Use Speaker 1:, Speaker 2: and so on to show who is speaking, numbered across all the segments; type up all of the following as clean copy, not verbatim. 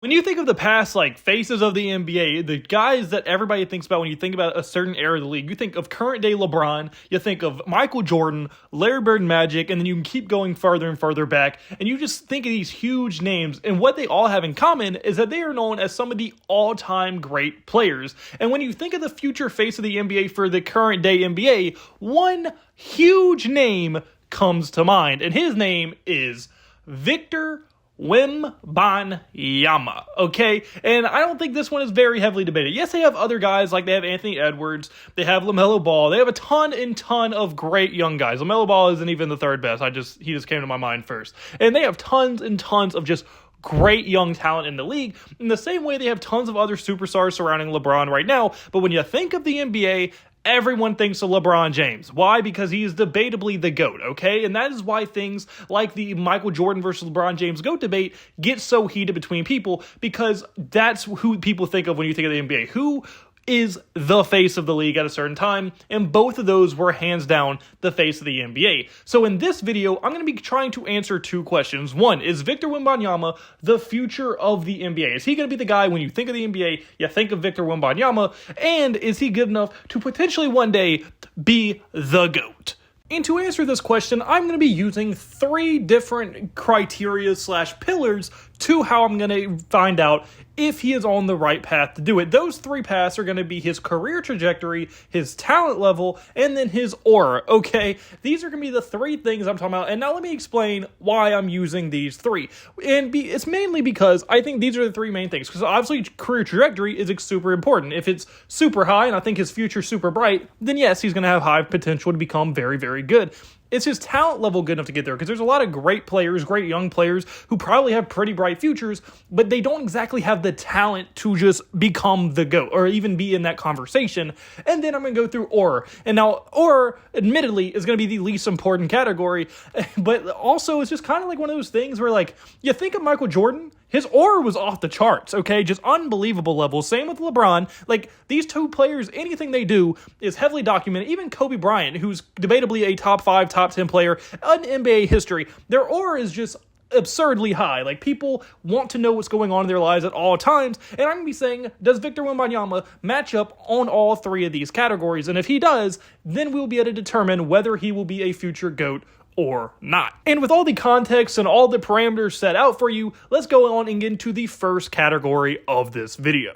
Speaker 1: When you think of the past, like, faces of the NBA, the guys that everybody thinks about when you think about a certain era of the league, you think of current day LeBron, you think of Michael Jordan, Larry Bird, Magic, and then you can keep going further and further back, and you just think of these huge names, and what they all have in common is that they are known as some of the all-time great players. And when you think of the future face of the NBA for the current day NBA, one huge name comes to mind, and his name is Victor Wembanyama, okay? And I don't think this one is very heavily debated. Yes, they have other guys, like they have Anthony Edwards, they have LaMelo Ball, they have a ton of great young guys. LaMelo Ball isn't even the third best, he just came to my mind first. And they have tons and tons of just great young talent in the league, in the same way they have tons of other superstars surrounding LeBron right now. But when you think of the NBA, everyone thinks of LeBron James. Why? Because he is debatably the GOAT, okay? And that is why things like the Michael Jordan versus LeBron James GOAT debate get so heated between people, because that's who people think of when you think of the NBA. Who is the face of the league at a certain time, and both of those were hands down the face of the NBA. So in this video, I'm going to be trying to answer two questions. One, is Victor Wembanyama the future of the NBA? Is he going to be the guy when you think of the NBA, you think of Victor Wembanyama, and is he good enough to potentially one day be the GOAT? And to answer this question, I'm going to be using three different criteria / pillars to how I'm going to find out if he is on the right path to do it. Those three paths are going to be his career trajectory, his talent level, and then his aura, okay? These are going to be the three things I'm talking about, and now let me explain why I'm using these three. And it's mainly because I think these are the three main things, because obviously career trajectory is super important. If it's super high, and I think his future's super bright, then yes, he's going to have high potential to become very, very good. Is his talent level good enough to get there? Because there's a lot of great players, great young players, who probably have pretty bright futures, but they don't exactly have the talent to just become the GOAT, or even be in that conversation. And then I'm going to go through aura. And now, aura, admittedly, is going to be the least important category, but also it's just kind of like one of those things where, like, you think of Michael Jordan, his aura was off the charts, okay? Just unbelievable levels. Same with LeBron. Like, these two players, anything they do is heavily documented. Even Kobe Bryant, who's debatably a top 5, top 10 player in NBA history, their aura is just absurdly high. Like, people want to know what's going on in their lives at all times. And I'm going to be saying, does Victor Wembanyama match up on all three of these categories? And if he does, then we'll be able to determine whether he will be a future GOAT or not. And with all the context and all the parameters set out for you, let's go on and get into the first category of this video.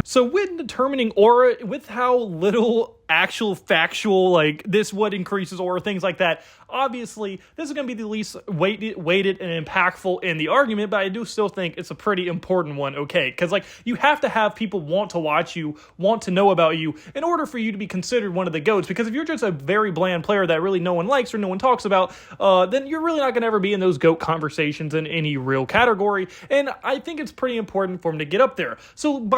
Speaker 1: So when determining aura, with how little actual factual, like, this what increases aura, things like that, obviously this is going to be the least weighted and impactful in the argument, but I do still think it's a pretty important one, okay? Because, like, you have to have people want to watch you, want to know about you, in order for you to be considered one of the GOATs. Because if you're just a very bland player that really no one likes or no one talks about, then you're really not going to ever be in those GOAT conversations in any real category. And I think it's pretty important for him to get up there. So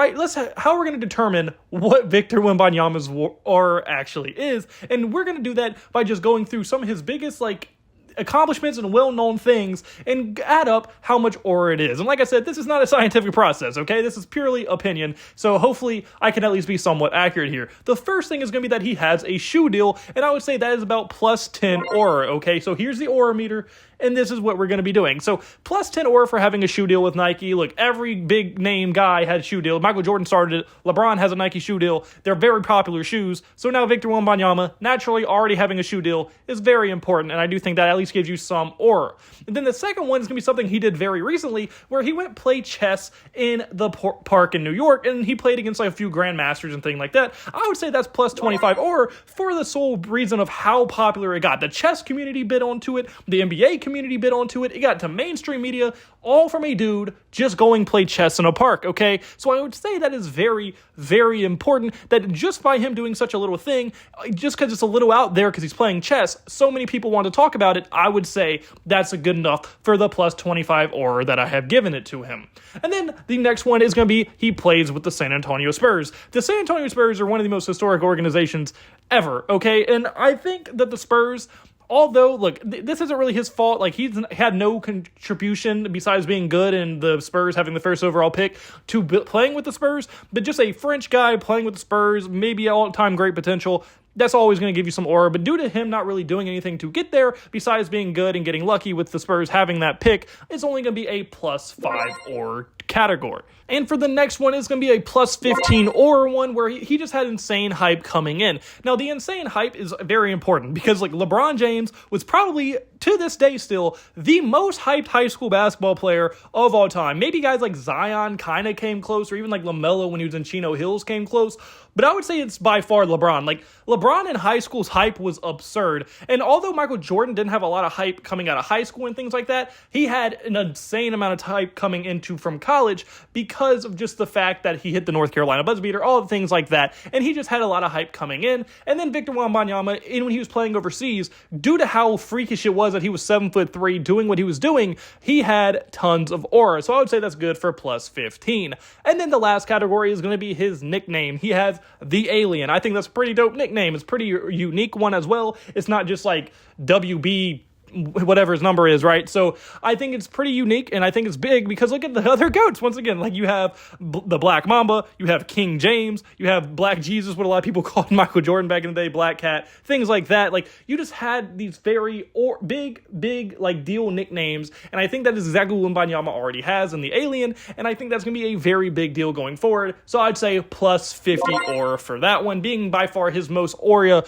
Speaker 1: how we're going to determine what Victor Wembanyama's aura actually is, and we're going to do that by just going through some of his biggest, like, accomplishments and well-known things and add up how much aura it is. And like I said, this is not a scientific process, okay? This is purely opinion, so hopefully I can at least be somewhat accurate here. The first thing is going to be that he has a shoe deal, and I would say that is about plus 10 aura, okay? So here's the aura meter, and this is what we're going to be doing. So plus 10 aura for having a shoe deal with Nike. Look, every big name guy had a shoe deal. Michael Jordan started it. LeBron has a Nike shoe deal. They're very popular shoes. So now Victor Wembanyama, naturally already having a shoe deal, is very important, and I do think that at least gives you some aura. And then the second one is going to be something he did very recently, where he went play chess in the park in New York, and he played against, like, a few grandmasters and things like that. I would say that's plus 25 aura for the sole reason of how popular it got. The chess community bid onto it. The NBA community bid onto it. It got to mainstream media, all from a dude just going play chess in a park, okay? So I would say that is very, very important, that just by him doing such a little thing, just because it's a little out there because he's playing chess, so many people want to talk about it, I would say that's good enough for the plus 25 aura that I have given it to him. And then the next one is going to be he plays with the San Antonio Spurs. The San Antonio Spurs are one of the most historic organizations ever, okay? And I think that the Spurs, although, look, this isn't really his fault. Like, he's had no contribution besides being good and the Spurs having the first overall pick to playing with the Spurs, but just a French guy playing with the Spurs, maybe all-time great potential. that's always going to give you some aura. But due to him not really doing anything to get there, besides being good and getting lucky with the Spurs having that pick, it's only going to be a +5 aura category. And for the next one, it's going to be a +15 aura one where he just had insane hype coming in. Now, the insane hype is very important because like LeBron James was probably, to this day still, the most hyped high school basketball player of all time. Maybe guys like Zion kind of came close, or even like LaMelo when he was in Chino Hills came close. But I would say it's by far LeBron. Like, LeBron in high school's hype was absurd. And although Michael Jordan didn't have a lot of hype coming out of high school and things like that, he had an insane amount of hype coming into from college because of just the fact that he hit the North Carolina buzzer beater, all the things like that. And he just had a lot of hype coming in. And then Victor Wembanyama, when he was playing overseas, due to how freakish it was that he was 7'3", doing what he was doing, he had tons of aura. So I would say that's good for +15. And then the last category is going to be his nickname. He has the Alien. I think that's a pretty dope nickname. It's a pretty unique one as well. It's not just like WB whatever his number is, right? So I think it's pretty unique, and I think it's big because look at the other GOATs. Once again, like you have the Black Mamba, you have King James, you have Black Jesus, what a lot of people called Michael Jordan back in the day, Black Cat, things like that. Like, you just had these very big like deal nicknames, and I think that is exactly what Wembanyama already has in the Alien, and I think that's going to be a very big deal going forward. So I'd say +50 aura for that one, being by far his most aura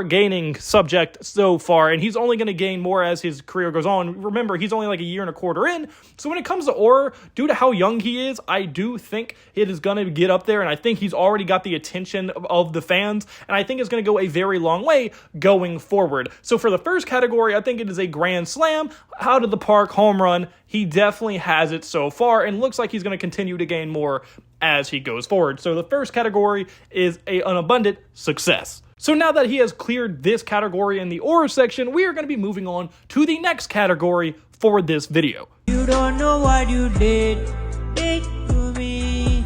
Speaker 1: gaining subject so far, and he's only going to gain more as his career goes on. Remember, he's only like a year and a quarter in, so when it comes to aura, due to how young he is, I do think it is going to get up there, and I think he's already got the attention of the fans, and I think it's going to go a very long way going forward. So for the first category, I think it is a grand slam, out of the park home run. He definitely has it so far, and looks like he's going to continue to gain more as he goes forward. So the first category is an abundant success. So now that he has cleared this category in the aura section, we are going to be moving on to the next category for this video.
Speaker 2: You don't know what you did to me.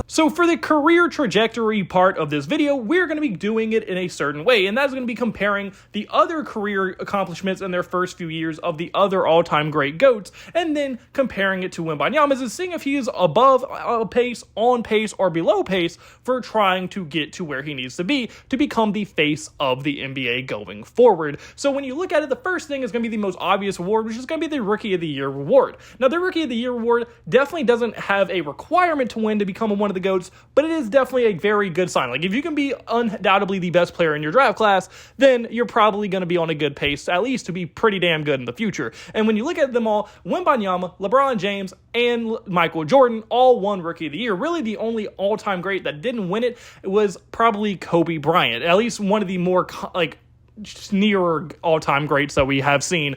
Speaker 1: So for the career trajectory part of this video, we're going to be doing it in a certain way, and that's going to be comparing the other career accomplishments in their first few years of the other all-time great GOATs, and then comparing it to Wembanyama's and seeing if he is above pace, on pace, or below pace for trying to get to where he needs to be to become the face of the NBA going forward. So when you look at it, the first thing is going to be the most obvious award, which is going to be the Rookie of the Year award. Now, the Rookie of the Year award definitely doesn't have a requirement to win to become one of the GOATs, but it is definitely a very good sign. Like, if you can be undoubtedly the best player in your draft class, then you're probably going to be on a good pace, at least to be pretty damn good in the future. And when you look at them all, Wembanyama, LeBron James, and Michael Jordan all won Rookie of the Year. Really, the only all-time great that didn't win it was probably Kobe Bryant, at least one of the more, nearer all-time greats that we have seen.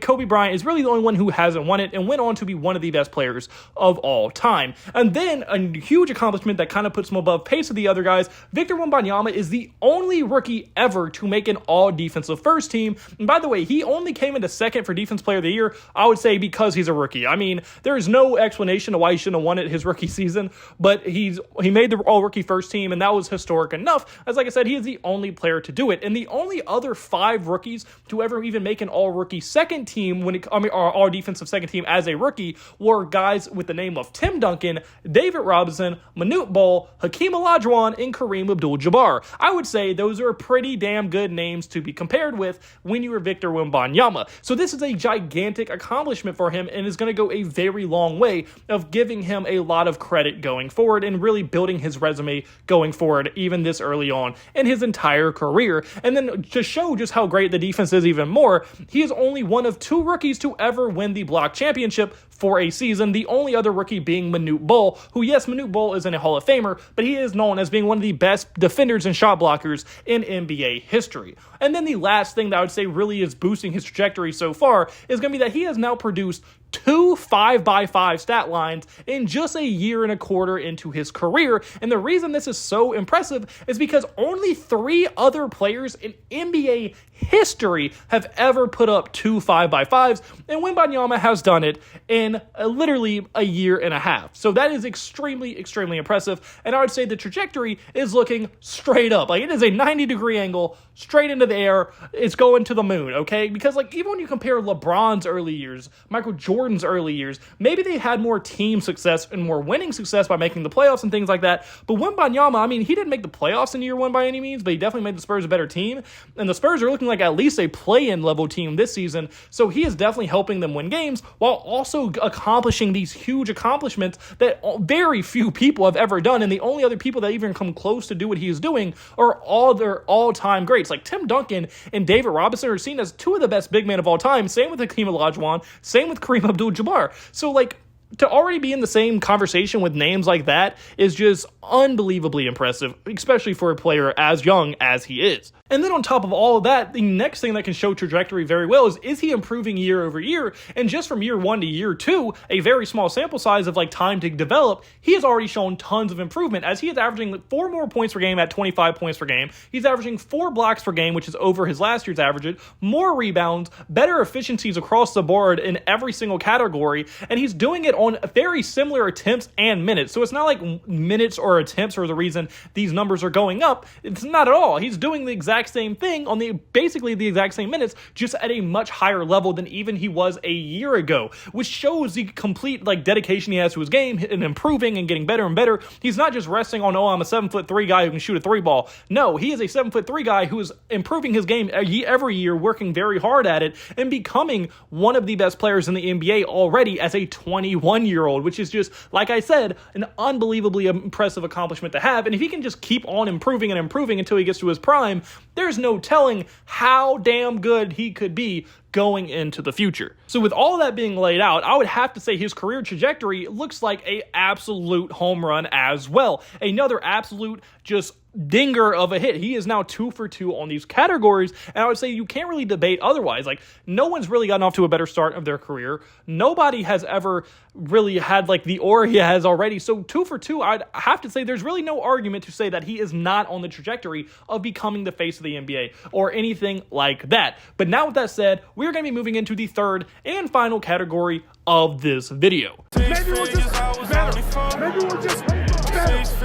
Speaker 1: Kobe Bryant is really the only one who hasn't won it and went on to be one of the best players of all time. And then a huge accomplishment that kind of puts him above pace of the other guys, Victor Wembanyama is the only rookie ever to make an all-defensive first team. And by the way, he only came into second for Defense Player of the Year, I would say, because he's a rookie. I mean, there is no explanation to why he shouldn't have won it his rookie season, but he made the all-rookie first team, and that was historic enough. As like I said, he is the only player to do it. And the only other 5 rookies to ever even make an all-rookie second team, or all-defensive second team as a rookie, were guys with the name of Tim Duncan, David Robinson, Manute Bol, Hakeem Olajuwon, and Kareem Abdul-Jabbar. I would say those are pretty damn good names to be compared with when you are Victor Wembanyama. So this is a gigantic accomplishment for him and is going to go a very long way of giving him a lot of credit going forward and really building his resume going forward even this early on in his entire career. And then to show just how great the defense is even more, he is only one of 2 rookies to ever win the block championship for a season, the only other rookie being Manute Bol, who, yes, Manute Bol isn't a Hall of Famer, but he is known as being one of the best defenders and shot blockers in NBA history. And then the last thing that I would say really is boosting his trajectory so far is going to be that he has now produced 2 5x5 stat lines in just a year and a quarter into his career. And the reason this is so impressive is because only 3 other players in NBA history have ever put up 2 5x5s, and Wembanyama has done it in literally a year and a half. So that is extremely, extremely impressive, and I would say the trajectory is looking straight up. Like, it is a 90-degree angle, straight into the air. It's going to the moon, okay? Because, like, even when you compare LeBron's early years, Michael Jordan Jordan's early years, maybe they had more team success and more winning success by making the playoffs and things like that. But Wembanyama, I mean, he didn't make the playoffs in year one by any means, but he definitely made the Spurs a better team. And the Spurs are looking like at least a play-in level team this season. So he is definitely helping them win games while also accomplishing these huge accomplishments that very few people have ever done. And the only other people that even come close to do what he is doing are all their all-time greats. Like Tim Duncan and David Robinson are seen as two of the best big men of all time. Same with Hakeem Olajuwon. Same with Kareem Abdul-Jabbar. So, like, to already be in the same conversation with names like that is just unbelievably impressive, especially for a player as young as he is. And then on top of all of that, the next thing that can show trajectory very well is he improving year over year? And just from year 1 to year 2, a very small sample size of like time to develop, he has already shown tons of improvement as he is averaging 4 more points per game at 25 points per game. He's averaging 4 blocks per game, which is over his last year's averages, more rebounds, better efficiencies across the board in every single category, and he's doing it on very similar attempts and minutes. So it's not like minutes or attempts are the reason these numbers are going up. It's not at all. He's doing the exact same thing on basically the exact same minutes, just at a much higher level than even he was a year ago, which shows the complete like dedication he has to his game and improving and getting better and better. He's not just resting on, oh, I'm a 7'3" guy who can shoot a 3 ball. No, he is a 7'3" guy who is improving his game every year, working very hard at it, and becoming one of the best players in the NBA already as a 21-year-old, which is just, like I said, an unbelievably impressive accomplishment to have. And if he can just keep on improving and improving until he gets to his prime, there's no telling how damn good he could be going into the future. So with all that being laid out, I would have to say his career trajectory looks like a absolute home run as well. Another absolute just dinger of a hit. He is now 2 for 2 on these categories, and I would say you can't really debate otherwise. Like, no one's really gotten off to a better start of their career. Nobody has ever really had like the aura he has already. So 2 for 2, I'd have to say there's really no argument to say that he is not on the trajectory of becoming the face of the NBA or anything like that. But now with that said, we're going to be moving into the third and final category of this video.
Speaker 3: Maybe we're just better. Maybe we're just better.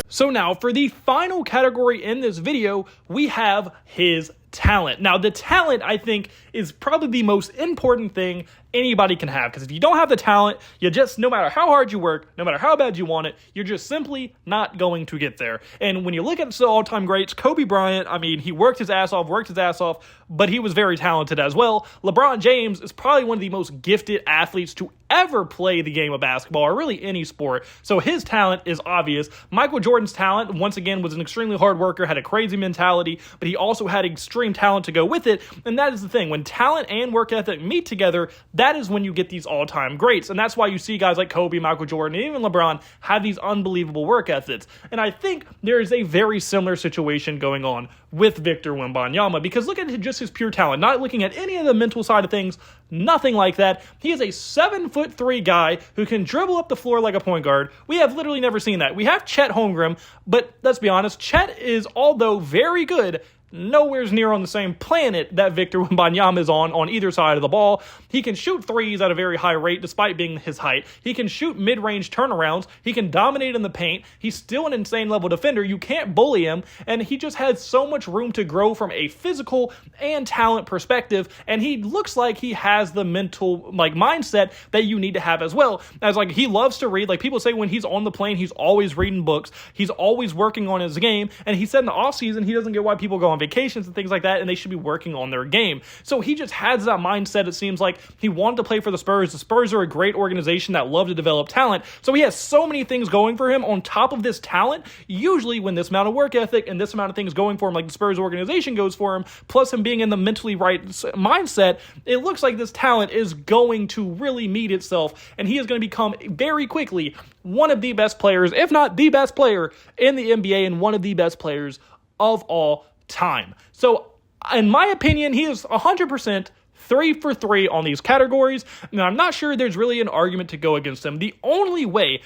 Speaker 1: So now for the final category in this video, we have his talent. Now, the talent, I think, is probably the most important thing anybody can have, because if you don't have the talent, you just, no matter how hard you work, no matter how bad you want it, you're just simply not going to get there. And when you look at the all-time greats, Kobe Bryant, I mean, he worked his ass off, but he was very talented as well. LeBron James is probably one of the most gifted athletes to ever play the game of basketball, or really any sport. So his talent is obvious. Michael Jordan's talent, once again, was an extremely hard worker, had a crazy mentality, but he also had extreme talent to go with it. And that is the thing. When talent and work ethic meet together, that is when you get these all-time greats. And that's why you see guys like Kobe, Michael Jordan, and even LeBron have these unbelievable work ethics. And I think there is a very similar situation going on with Victor Wembanyama, because look at just his pure talent, not looking at any of the mental side of things, nothing like that. He is a 7'3" guy who can dribble up the floor like a point guard. We have literally never seen that. We have Chet Holmgren, but let's be honest, Chet is, although very good, nowhere near on the same planet that Victor Wembanyama is on either side of the ball. He can shoot threes at a very high rate despite being his height. He can shoot mid-range turnarounds. He can dominate in the paint. He's still an insane level defender. You can't bully him, and he just has so much room to grow from a physical and talent perspective, and he looks like he has the mental mindset that you need to have as well. As he loves to read. Like, people say when he's on the plane, he's always reading books. He's always working on his game, and he said in the offseason he doesn't get why people go on vacations and things like that, and they should be working on their game. So he just has that mindset. It seems like he wanted to play for the Spurs. The Spurs are a great organization that love to develop talent. So he has so many things going for him on top of this talent. Usually when this amount of work ethic and this amount of things going for him, like the Spurs organization goes for him, plus him being in the mentally right mindset, it looks like this talent is going to really meet itself, and he is going to become very quickly one of the best players, if not the best player in the NBA, and one of the best players of all time. So, in my opinion, he is 100% 3 for 3 on these categories, and I'm not sure there's really an argument to go against him. The only way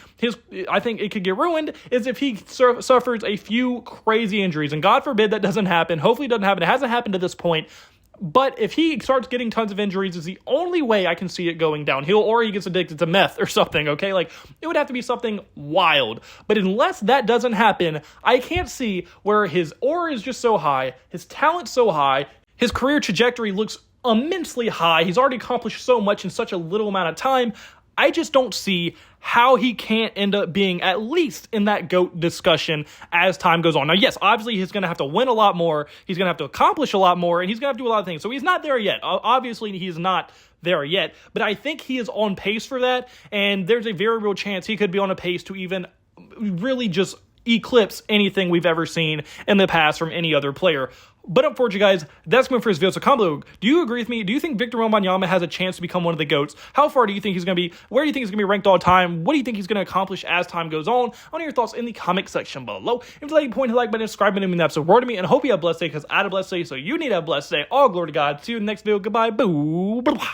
Speaker 1: I think it could get ruined is if he suffers a few crazy injuries, and God forbid that doesn't happen. Hopefully it doesn't happen. It hasn't happened to this point. But if he starts getting tons of injuries, is the only way I can see it going downhill, or he gets addicted to meth or something, okay? It would have to be something wild. But unless that doesn't happen, I can't see where his aura is just so high, his talent so high, his career trajectory looks immensely high, he's already accomplished so much in such a little amount of time. I just don't see how he can't end up being at least in that GOAT discussion as time goes on. Now, yes, obviously he's going to have to win a lot more. He's going to have to accomplish a lot more, and he's going to have to do a lot of things. So he's not there yet. Obviously, he's not there yet, but I think he is on pace for that, and there's a very real chance he could be on a pace to even really just eclipse anything we've ever seen in the past from any other player. But unfortunately, guys, that's going for his video. So comment below. Do you agree with me? Do you think Victor Wembanyama has a chance to become one of the GOATs? How far do you think he's going to be? Where do you think he's going to be ranked all time? What do you think he's going to accomplish as time goes on? I want your thoughts in the comment section below. If you like, point the like button, subscribe, and that's a word to me. And I hope you have a blessed day, because I had a blessed day, so you need to have a blessed day. All glory to God. See you in the next video. Goodbye. Boo. Blah.